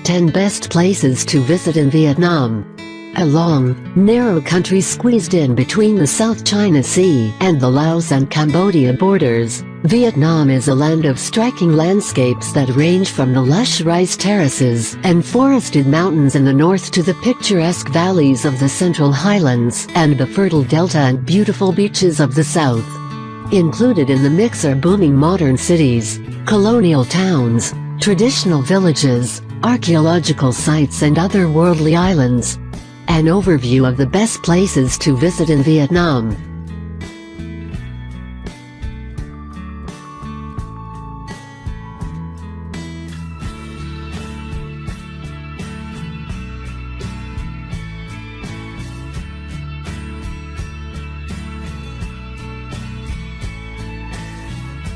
10 Best Places to Visit in Vietnam. A long, narrow country squeezed in between the South China Sea and the Laos and Cambodia borders, Vietnam is a land of striking landscapes that range from the lush rice terraces and forested mountains in the north to the picturesque valleys of the Central Highlands and the fertile delta and beautiful beaches of the south. Included in the mix are booming modern cities, colonial towns, traditional villages, archaeological sites and otherworldly islands. An overview of the best places to visit in Vietnam.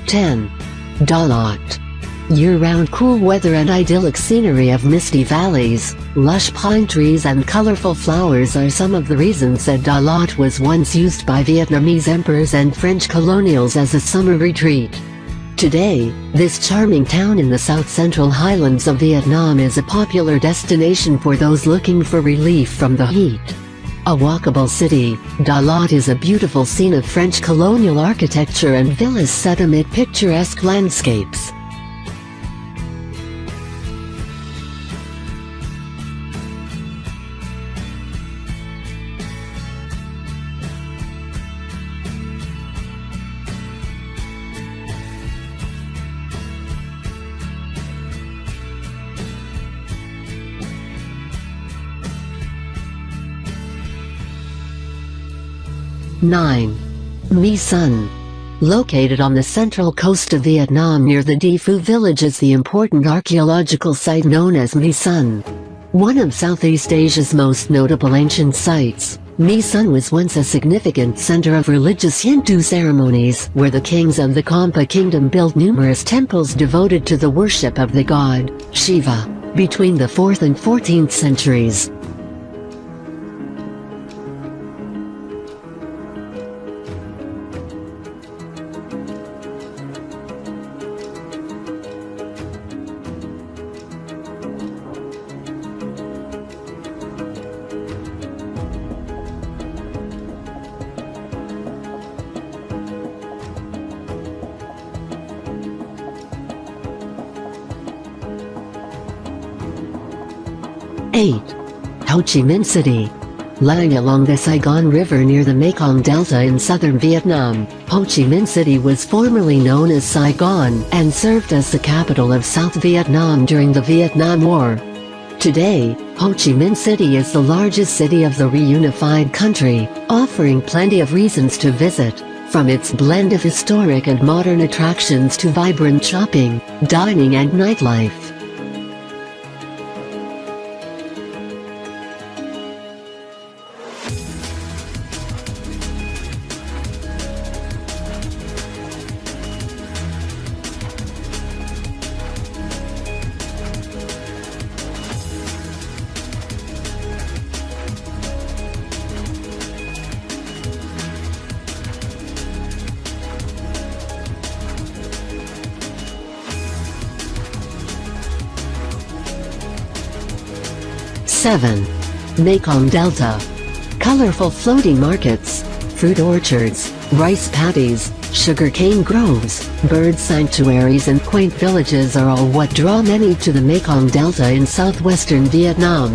(10) Da Lat. Year-round cool weather and idyllic scenery of misty valleys, lush pine trees and colorful flowers are some of the reasons that Da Lat was once used by Vietnamese emperors and French colonials as a summer retreat. Today, this charming town in the south-central highlands of Vietnam is a popular destination for those looking for relief from the heat. A walkable city, Da Lat is a beautiful scene of French colonial architecture and villas set amid picturesque landscapes. (9) My Son. Located on the central coast of Vietnam near the Di Phu village is the important archaeological site known as My Son. One of Southeast Asia's most notable ancient sites, My Son was once a significant center of religious Hindu ceremonies where the kings of the Kampa kingdom built numerous temples devoted to the worship of the god, Shiva, between the 4th and 14th centuries. (8) Ho Chi Minh City. Lying along the Saigon River near the Mekong Delta in southern Vietnam, Ho Chi Minh City was formerly known as Saigon and served as the capital of South Vietnam during the Vietnam War. Today, Ho Chi Minh City is the largest city of the reunified country, offering plenty of reasons to visit, from its blend of historic and modern attractions to vibrant shopping, dining and nightlife. (7) Mekong Delta. Colorful floating markets, fruit orchards, rice paddies, sugarcane groves, bird sanctuaries and quaint villages are all what draw many to the Mekong Delta in southwestern Vietnam.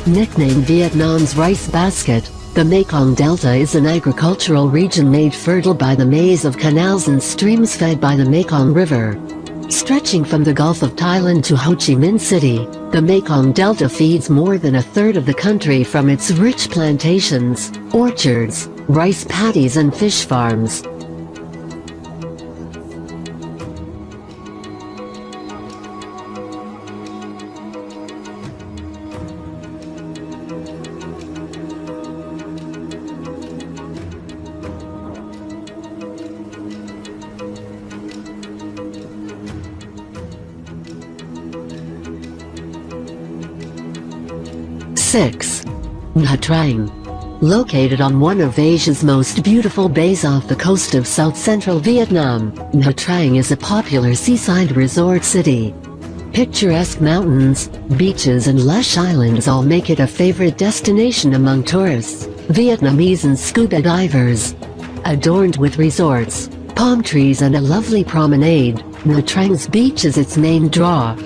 Nicknamed Vietnam's rice basket, the Mekong Delta is an agricultural region made fertile by the maze of canals and streams fed by the Mekong River. Stretching from the Gulf of Thailand to Ho Chi Minh City, the Mekong Delta feeds more than a third of the country from its rich plantations, orchards, rice paddies and fish farms. (6) Nha Trang. Located on one of Asia's most beautiful bays off the coast of south-central Vietnam, Nha Trang is a popular seaside resort city. Picturesque mountains, beaches and lush islands all make it a favorite destination among tourists, Vietnamese and scuba divers. Adorned with resorts, palm trees and a lovely promenade, Nha Trang's beach is its main draw.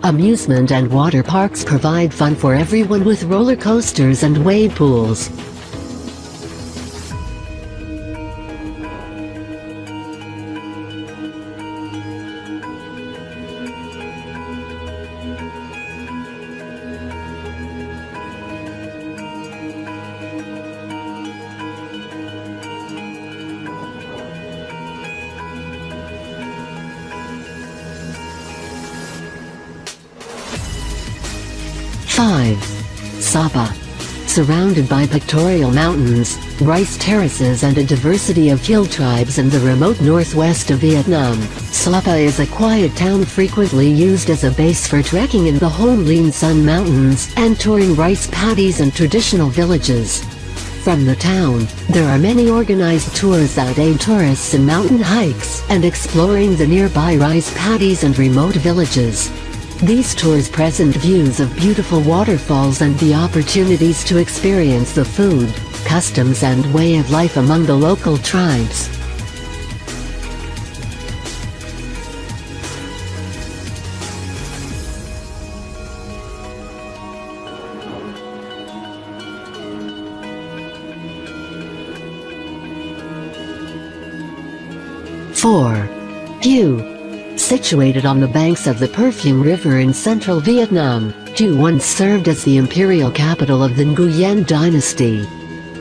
Amusement and water parks provide fun for everyone with roller coasters and wave pools. Five. Sapa. Surrounded by pictorial mountains, rice terraces and a diversity of hill tribes in the remote northwest of Vietnam, Sapa is a quiet town frequently used as a base for trekking in the Hon Lien Sun Mountains and touring rice paddies and traditional villages. From the town, there are many organized tours that aid tourists in mountain hikes and exploring the nearby rice paddies and remote villages. These tours present views of beautiful waterfalls and the opportunities to experience the food, customs and way of life among the local tribes. Four. Hue. Situated on the banks of the Perfume River in central Vietnam, Hue once served as the imperial capital of the Nguyen dynasty.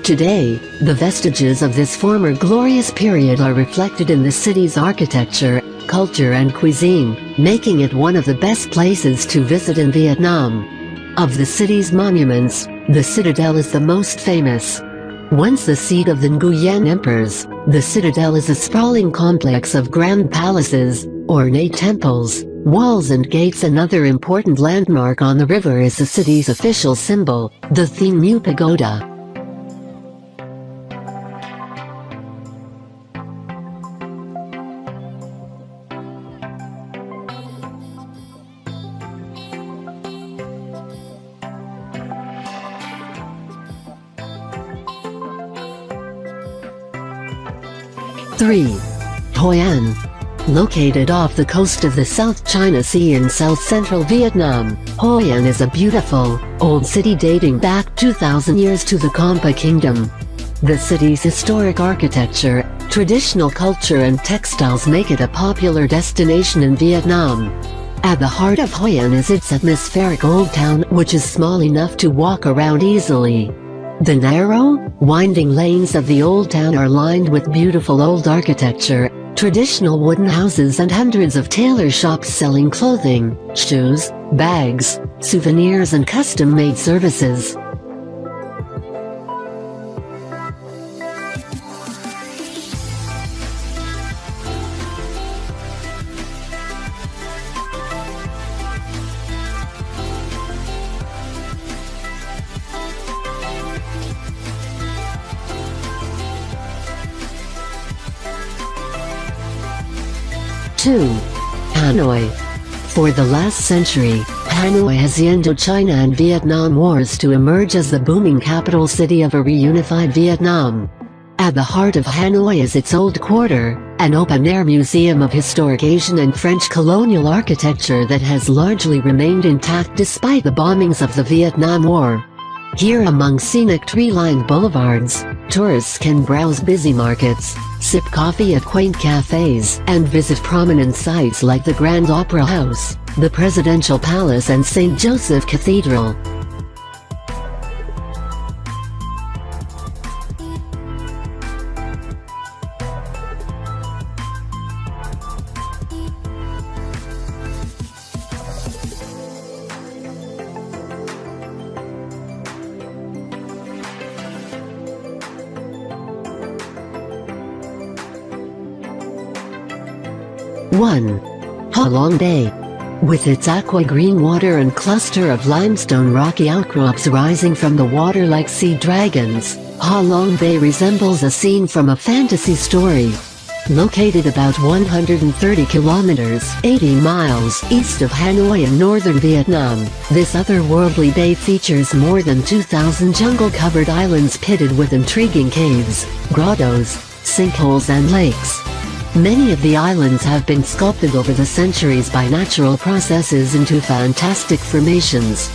Today, the vestiges of this former glorious period are reflected in the city's architecture, culture and cuisine, making it one of the best places to visit in Vietnam. Of the city's monuments, the Citadel is the most famous. Once the seat of the Nguyen emperors, the Citadel is a sprawling complex of grand palaces, ornate temples, walls and gates. Another important landmark on the river is the city's official symbol, the Thien Mu Pagoda. Three. Hoi An. Located off the coast of the South China Sea in south-central Vietnam, Hoi An is a beautiful, old city dating back 2,000 years to the Compa Kingdom. The city's historic architecture, traditional culture and textiles make it a popular destination in Vietnam. At the heart of Hoi An is its atmospheric old town, which is small enough to walk around easily. The narrow, winding lanes of the old town are lined with beautiful old architecture, traditional wooden houses and hundreds of tailor shops selling clothing, shoes, bags, souvenirs and custom-made services. Two. Hanoi. For the last century, Hanoi has the Indochina and Vietnam Wars to emerge as the booming capital city of a reunified Vietnam. At the heart of Hanoi is its old quarter, an open-air museum of historic Asian and French colonial architecture that has largely remained intact despite the bombings of the Vietnam War. Here among scenic tree-lined boulevards, tourists can browse busy markets, sip coffee at quaint cafes, and visit prominent sites like the Grand Opera House, the Presidential Palace and St. Joseph Cathedral. One. Ha Long Bay. With its aqua-green water and cluster of limestone rocky outcrops rising from the water like sea dragons, Ha Long Bay resembles a scene from a fantasy story. Located about 130 kilometers 80 miles east of Hanoi in northern Vietnam, this otherworldly bay features more than 2,000 jungle-covered islands pitted with intriguing caves, grottos, sinkholes and lakes. Many of the islands have been sculpted over the centuries by natural processes into fantastic formations.